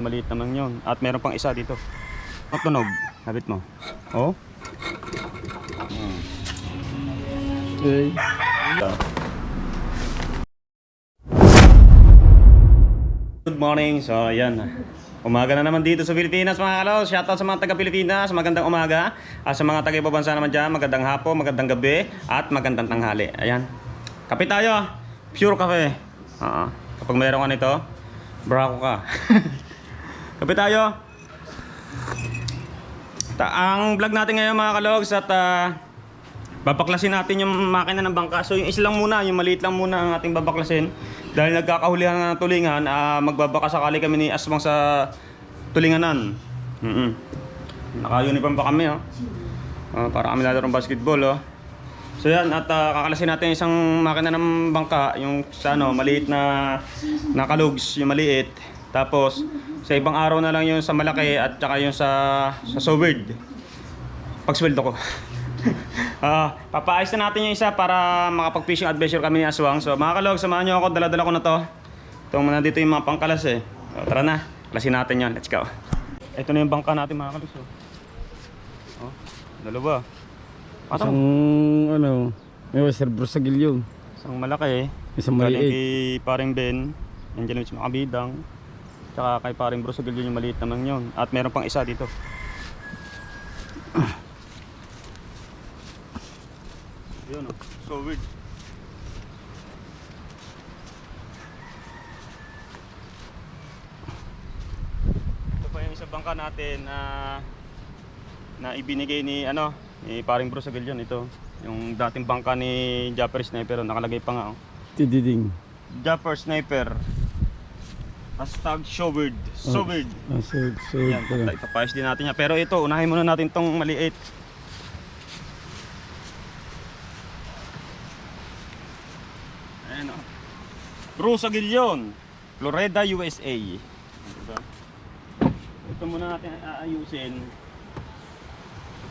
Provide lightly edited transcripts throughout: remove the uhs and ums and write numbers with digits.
Maliit naman yun. At meron pang isa dito. Matunog. Habit mo. Oh. Okay. Good morning. So ayan. Umaga na naman dito sa Pilipinas mga kalaw. Shoutout sa mga taga Pilipinas. Magandang umaga. At sa mga taga ibang bansa naman dyan, magandang hapon, magandang gabi, at magandang tanghali. Ayan. Kape tayo. Pure cafe. Kapag mayroon ka nito, brako ka. Kape tayo. Ang vlog natin ngayon mga kalogs at babaklasin natin yung makina ng bangka. So yung isa lang muna, yung maliit lang muna ang ating babaklasin. Dahil nagkakahulihan ng tulingan, magbabaka sakali kami ni Aswang sa tulinganan. Naka-uniform pa kami, para kami lalaro ng basketball. So yan, at kakalasin natin isang makina ng bangka, yung sa maliit na kalogs, yung maliit. Tapos sa ibang araw na lang yung sa malaki at saka yung sa soward. Pagsweldo ko. Papaayos na natin yung isa para makapag-fishing adventure kami ni Aswang. So mga kalog, samahan nyo ako, dala-dala ko na to. Itong nandito yung mga pangkalas So, tara na, kalasin natin yan, let's go. Ito na yung bangka natin mga kalog. Dalawa. Isang may Western Brusagil yun. Isang malaki Isang galing maliit. kay paring Ben. Nandiyan yung makabidang. Tsaka kay paring Brusagil yun yung maliit naman yun. At meron pang isa dito. Yun so weird. Ito pa yung isa bangka natin na ibinigay ni ni paring Brusagil yun. Ito yung dating bangka ni Japper Sniper, nakalagay pa nga Tididing. Japper Sniper hashtag showword. Showword. Yan, ipapayos din natin yan. Pero ito, unahin muna natin tong maliit. Ayan Brusagil yun, Florida, USA. Diba? Ito muna natin aayusin.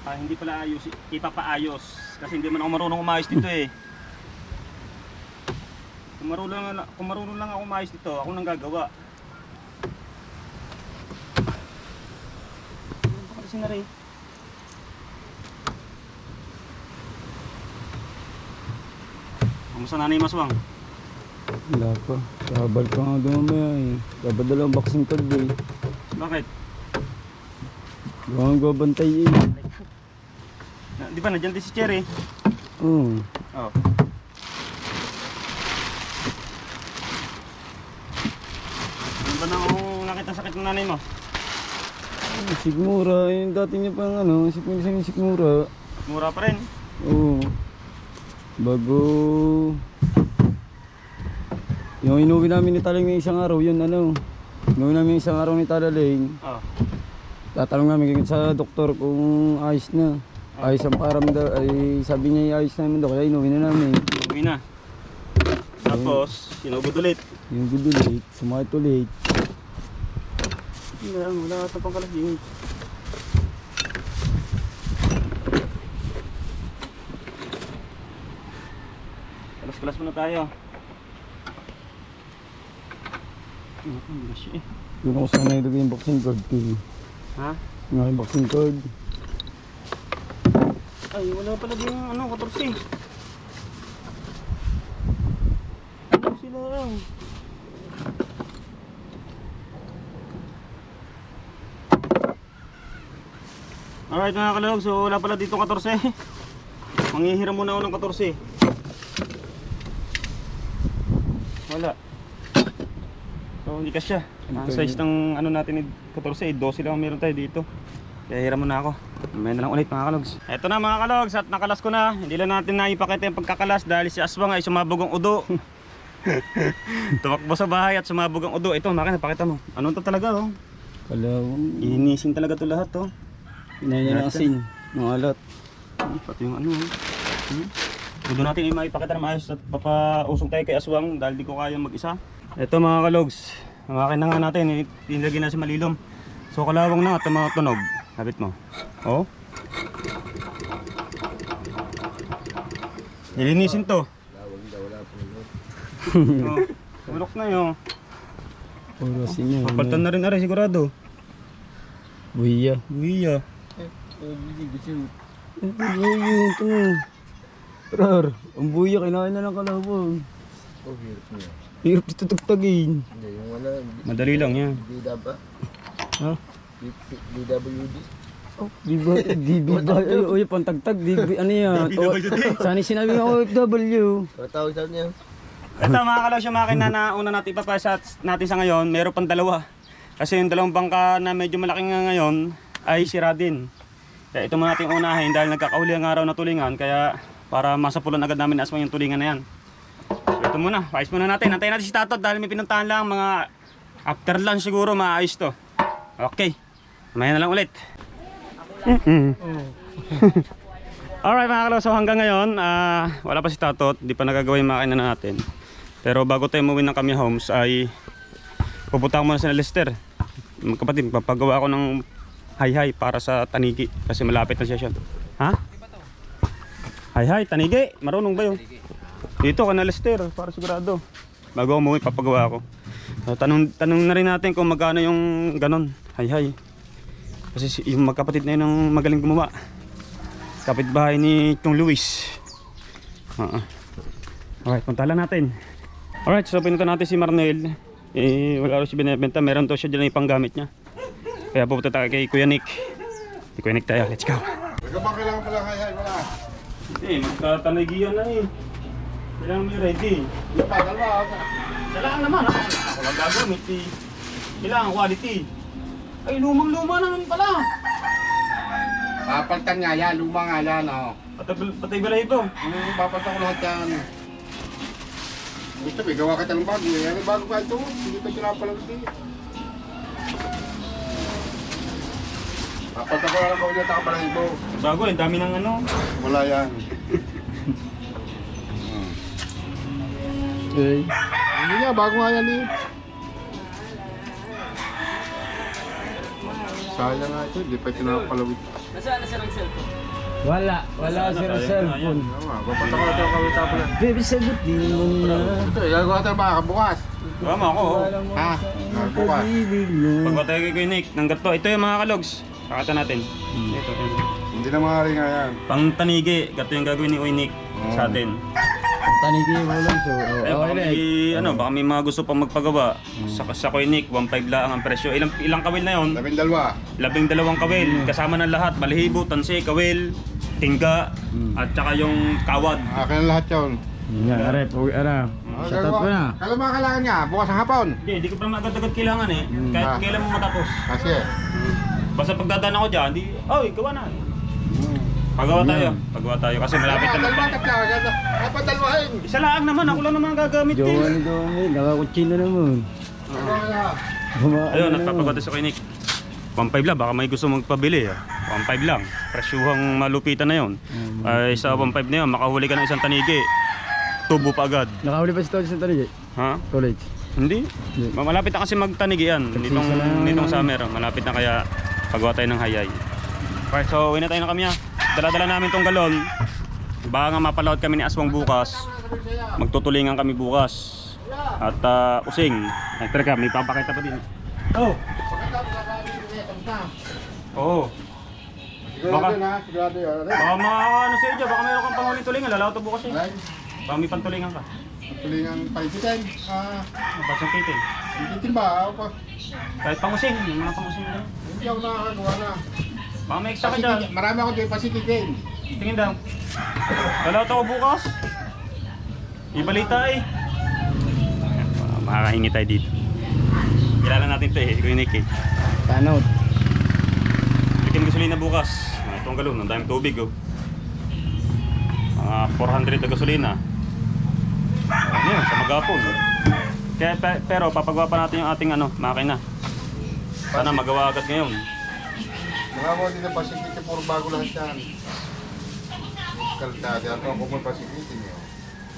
Hindi pala ayusin, ipapaayos. Kasi hindi man ako marunong umayos dito Kung marunong lang ako umayos dito, ako nang gagawa. Bakit na rin? Kamusta nanay Maswang? Wala pa. Kabal pa nga doon mamaya Kabal dalawang boxing card Bakit? Gawang gabantay Di ba nandiyan din si Cherry? Oo. Oh. Ano ba nang nakita sakit ng nanay mo? Sigmura. Yung dati niya pang Sigmura. Mura pa rin. Oo. Bago yung inuwi namin ni Taling ng isang araw, yun inuwi namin isang araw ni Taling. Tatanong namin sa doktor kung ayos na. Ayos ang param daw, ay sabi niya ayos namin daw, kaya inuwi na namin. Inuwi na. Tapos, sinugod ulit. Yung good ulit, sumakit ulit. Wala ata pang kalasing. Kalas-kalas muna tayo. Yun ako sana ilagay yung boxing card ko. Ha? Yung boxing card. Ay, wala pala din 14. Sila lang. Alright mga kalog, so wala pala dito 14. Manghihiram muna ako ng 14. Wala. So hindi kasya. Ang size ng natin ni 14, 12 lang meron tayo dito. Kaya hiram muna ako. May na lang ulit mga kalogs. Eto na mga kalogs, at nakalas ko na. Hindi lang natin naipakita yung pagkakalas dahil si Aswang ay sumabog ang udo. Tumakbo sa bahay at sumabog ang udo. Ito, makina, pakita mo. Ano to talaga Kalawang. Inisin talaga to lahat Pinananasin. Mga alat. Pati yung Udo natin ay maipakita na maayos at papausong tayo kay Aswang dahil di ko kaya mag-isa. Ito mga kalogs, ang makina nga natin, inilagay na si Malilom. So kalawang na at mga tunog. Habit mo. Nilinisin to. Wala po. Bulok na yun. Orasin niya. Papaltan na rin aray sigurado. Buhiya. Buhiya. Ang buhiya ito. Rar, ang buhiya kinain na ng kalabang. Hirap dito tagtagin. Madali lang yan. Ha? DWD. Di ba? Uy, pantagtag. Ano yan? Sana sinabi ng OFW. Tawag sa niya. Ito mga kalaw siya makina na una natin ipapasa natin sa ngayon. Meron pang dalawa. Kasi yung dalawang bangka na medyo malaki nga ngayon ay sira din. Kaya ito muna natin unahin dahil nagkakahuli ang araw na tulingan. Kaya para masapulan agad namin aswang yung tulingan na yan. So ito muna, paayos muna natin. Antayin natin si Tatot dahil may pinuntahan lang mga after lunch siguro maayos to. Okay, mamaya na lang ulit. Alright mga kalaw, so hanggang ngayon wala pa si Tatot, di pa nagagawa yung makina natin. Pero bago tayo umuwi ng Kami Homes ay pupunta ko muna sa Lester. Kapatid, papagawa ako ng hay-hay para sa tanigi kasi malapit na siya. Ha? Hay-hay, tanigi, marunong ba yun? Dito ka na Lester, para sigurado. Bago ako umuwi, papagawa ako. So, tanong na rin natin kung magkano yung ganon, hay-hay. Kasi yung magkapatid na yun ang magaling gumawa. Kapitbahay ni Chong Luis. Alright, punta lang natin. Alright, so pinunta natin si Marnel. Wala rin siya binibenta. Meron to siya dyan yung panggamit niya. Kaya pupunta tayo kay Kuya Nick. Kay Kuya Nick tayo, let's go. Magkabang kailangan pala hay-hay wala. Hindi, magtatanagiyan na eh. Kailangan may ready. Dalawa. Kailangan naman ha. Walang gagamit eh. Kailangan quality. Ay, lumang-luma naman pala. Papaltan nga yan, luma nga yan. Patay balay ito. Papaltan ko lahat yan. Gusto, may gawa kita ng bago. Yan bago ka ito. Hindi pa sinapalang ito. Papaltan ko lang ako ulit ako pala ito. Bago eh, dami ng ano. Wala yan. Okay. Hindi nga, bago nga yan eh. Sayang nga ito, hindi pa tinapalawit. Wala si cellphone. Papaltan ko lang ito kawit ako yan. Baby, sagot din mo na. Ito, gagawa tayo baka bukas. Tama ako. Ha? Bukas. Pagba tayo kay Kuya Nick ng gato. Ito yung mga kalogs. Kakata natin. Ito. Hindi na maaari nga yan. Pang tanigi. Gato yung gagawin ni Kuya Nick sa atin. Tanigi mo lang so. Baka may mga gusto pang magpagawa. Sa Kuya Nick, 1.5 lang ang presyo. Ilang kawil na yon? 12. 12 kawil. Kasama ng lahat. Balahibo, tansi, kawil, tingga, at saka yung kawad. Akin ang lahat yun. Yan, are, shut up na. Kailan mga kailangan niya? Bukas ang hapon. Hindi ko pa agad-agad kailangan eh. Kahit kailan mo matapos. Kasi. Basta pagdadaan ako dyan, gawa na. Pagawa tayo kasi malapit na Dalawa tatla. Dapat dalawahin. Isa lang naman, ako lang naman ang gagamit Jowa din. ni Domi, nakakutsina naman. Ayun, nagpapagawa sa Kuya Nick. 1.5 lang, baka may gusto magpabili. 1.5 lang, presyuhang malupitan na yun. Ay sa 1.5 na yun, makahuli ka ng isang tanigi. Tubo pa agad. Nakahuli pa si Tony sa Tanigi? Ha? College. Hindi. Malapit na kasi magtanigi yan. Nitong summer, malapit na kaya pagawa tayo ng hayay. Alright, so uwi na tayo na kami ha. Dala-dala namin tong galon. Baka nga mapalawad kami ni Aswang bukas. Magtutulingan kami bukas. At using. Ay, teka, may papakita pa din. Oh! Oo. Sigurado yun ha. Sigurado yun. Baka ano sa'yo dyan, baka mayroon kang panghuling tulingan. Lalaw to bukas eh. Baka may pantulingan ka. Tulingan palipitin. Basang titin. Palipitin ba? Kahit pangusing, yung mga pangusing na. Hindi ako nakakagawa na. Baka may extra ka dyan. Marami ako dyan pasititin. Tingin daw. Lalaw to bukas. Ibalita eh. Makakahingi tayo dito. Kilala natin ito eh, Kuya Nick eh. Tanout. Bikin gasolina bukas. Itong galon, ang daming tubig oh. Mga 400 na gasolina. Ano yun, sa magapon. Kaya, pero papagawa pa natin yung ating makina. Sana magawa agad ngayon. Mga mo din ang pasititin. Puro bago lahat yan. Kaltadi. Ano ako mo pasititin yun?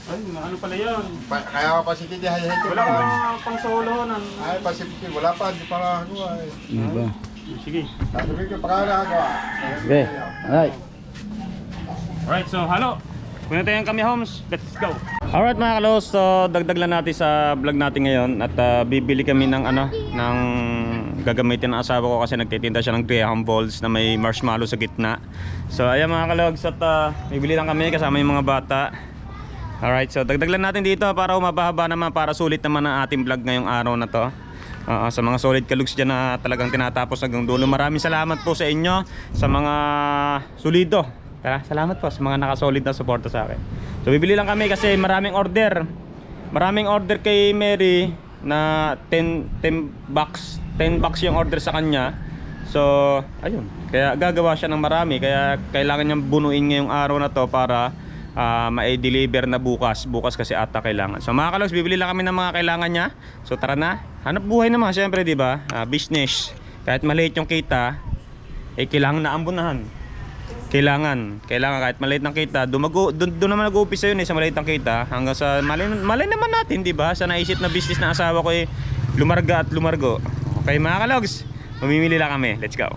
Ay, ano pala yan? Kaya ka pasititin. Hay-hay ko Wala kang pang solonan. Ay, pasititin. Wala pa. Hindi pa nakagawa eh. Ano ba? Sige. Sasabihin ko pa nakagawa. Okay, alright. Alright, so halo. Punta tayo kami homes. Let's go. Alright mga kalos, so dagdag lang natin sa vlog natin ngayon at bibili kami ng ng gagamitin ng asawa ko kasi nagtitinda siya ng Graham balls na may marshmallow sa gitna. So ayan mga kalogs at bibili lang kami kasama yung mga bata. Alright, so dagdag lang natin dito para umababa naman, para sulit naman ang ating vlog ngayong araw na to. Sa mga solid kalugs dyan na talagang tinatapos hanggang dulo, maraming salamat po sa inyo, sa mga solido. Salamat po sa mga nakasolid na suporta sa akin. So bibili lang kami kasi maraming order kay Mary na 10 box yung order sa kanya. So ayun, kaya gagawa siya ng marami, kaya kailangan niyang bunuin ngayong araw na to para ma-deliver na bukas kasi ata kailangan. So mga kalogs, bibili lang kami ng mga kailangan niya. So tara na, hanap buhay naman syempre, di ba? Business, kahit maliit yung kita, kailangan na ambunahan. Kailangan kahit maliit ng kita, doon naman nag-uumpisa yun sa maliit ng kita hanggang sa malay naman natin, di ba? Sa naisip na business na asawa ko lumarga at lumargo. Okay mga kalogs, mamimili lang kami. Let's go.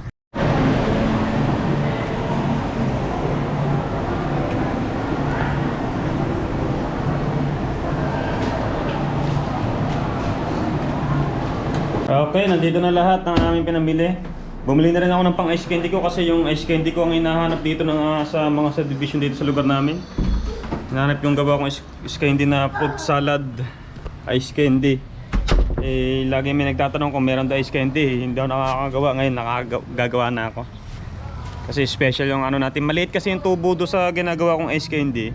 Okay, nandito na lahat ng aming pinamili. Bumili na rin ako ng pang ice candy ko kasi yung ice candy ko ang hinahanap dito sa mga subdivision dito sa lugar namin. Hinahanap yung gawa kong ice candy na fruit salad ice candy. Lagi may nagtatanong kung meron daw ice candy. Hindi ako nakakagawa, ngayon nakagagawa na ako. Kasi special yung natin. Maliit kasi yung tubo do sa ginagawa kong ice candy.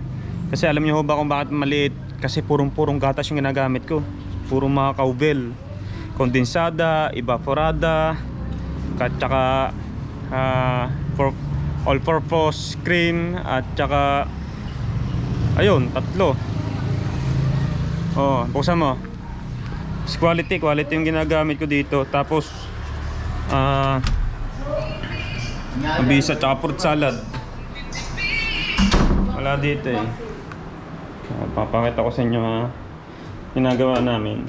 Kasi alam niyo ho ba kung bakit maliit? Kasi purong gatas yung ginagamit ko. Purong mga cowbell, kondensada, evaporada, at saka all-purpose cream, at saka ayun, 3. Buksan mo. Quality yung ginagamit ko dito. Tapos mabisa at saka fruit salad. Wala dito papakita ko sa inyo ginagawa namin.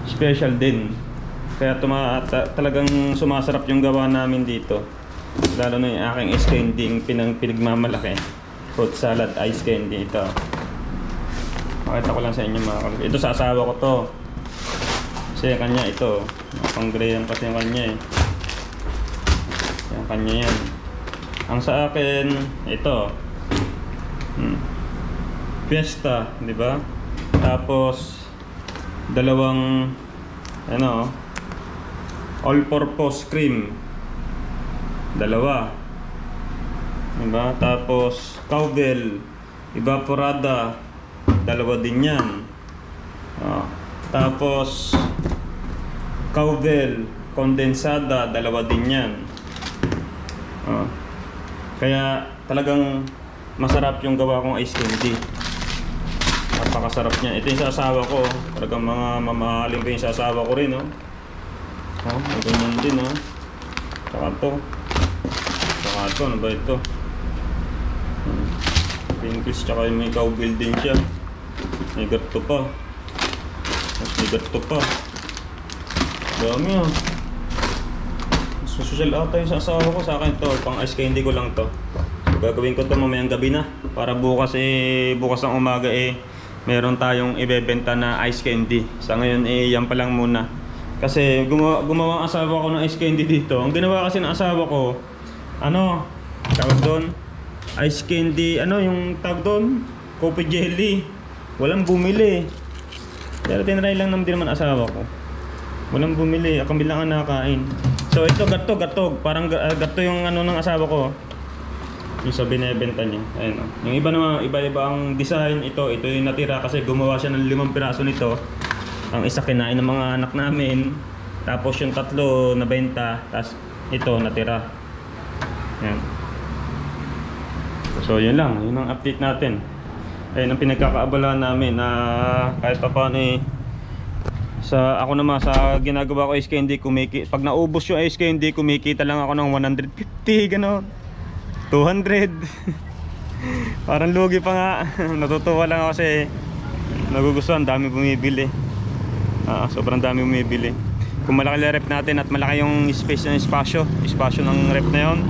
Special din. Kaya talagang sumasarap yung gawa namin dito. Lalo na yung aking ice candy, yung pinagmamalaki. Fruit salad ice candy ito. Pakita ko lang sa inyo mga kalagay. Ito sa asawa ko to. Kasi kanya ito. Pang Graham kasi yung kanya Yung kanya yan. Ang sa akin, ito. Fiesta, di ba? Tapos dalawang all-purpose cream, 2, diba? Tapos cowbell evaporada, 2 din yan. Tapos cowbell kondensada, 2 din yan. Kaya talagang masarap yung gawa kong ice candy. Napakasarap niya. Ito yung sa asawa ko. Talagang mga mamahalin ko yung sa asawa ko rin, may ganyan din, Tsaka ito, ano ba ito? Pinkish, tsaka may cowbell din siya. May gato pa. Mas may gato pa. Dami, social ata yung sa asawa ko. Sa akin to, pang ice candy ko lang to. So, gagawin ko to mamayang gabi na. Para bukas ng umaga meron tayong ibebenta na ice candy. Sa ngayon yan pa lang muna. Kasi gumawa ang asawa ko ng ice candy dito. Ang ginawa kasi ng asawa ko, tawag doon, ice candy, yung tawag doon, coffee jelly. Walang bumili. Pero tinry lang naman din naman asawa ko. Walang bumili, kami lang ang nakakain. So ito gatog, parang gato yung ng asawa ko. Yung sa binebenta niya. Ayun, yung iba naman, iba-iba ang design. Ito yung natira kasi gumawa siya ng 5 piraso nito. Ang isa kinain ng mga anak namin. Tapos yung 3 na benta. Tapos ito natira. Yan. So yun lang, yun ang update natin. Ayun ang pinagkakaabala namin na kahit pa paano ako naman sa ginagawa ko ice candy, pag naubos yung ice candy, kumikita lang ako ng 150, gano'n. 200. Parang lugi pa nga. Natutuwa lang ako kasi nagugustuhan, dami bumibili. Sobrang dami bumibili. Kung malaki yung rep natin at malaki yung espasyo ng rep na yun,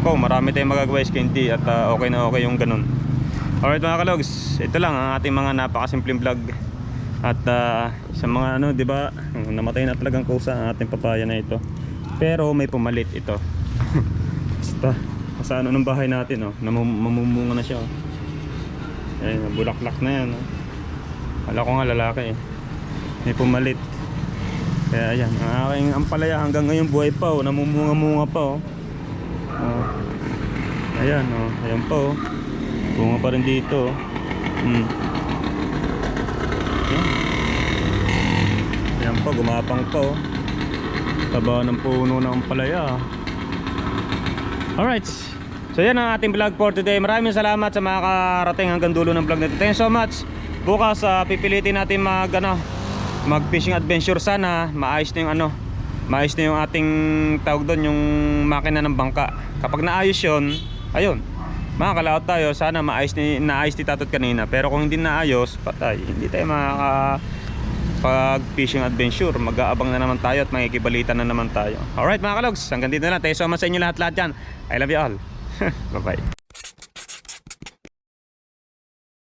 marami tayong magagawa ice candy at okay na okay yung ganun. Alright mga kalogs, ito lang ang ating mga napakasimpleng vlog. At sa mga ano, di ba, namatay na talagang kusa ang ating papaya na ito. Pero may pumalit ito. Basta, sa ano ng bahay natin, oh, mamumunga na siya. Oh. Ayun, bulaklak na yan. Oh. Kala ko nga lalaki eh. May pumalit. Kaya ayan, ang aking ampalaya hanggang ngayon buhay pa, oh, namumunga-munga pa. Oh. Ayan, oh, ayan pa. Oh. Bunga pa rin dito. Ayan. Ayan pa, gumapang pa. Taba ng puno ng ampalaya. Alright. So yan ang ating vlog for today. Maraming salamat sa mga karating hanggang dulo ng vlog nito. Thank you so much. Bukas pipilitin natin mag fishing adventure. Sana maayos na yung maayos na yung ating tawag doon, yung makina ng bangka. Kapag naayos yun, ayun, makakalaot tayo. Sana naayos ni Tatot kanina. Pero kung hindi naayos, patay. Hindi tayo pag fishing adventure. Mag-aabang na naman tayo at makikibalitan na naman tayo. Alright mga kalogs, hanggang dito na lang. Thank you so much sa inyo lahat dyan. I love you all. Bye bye.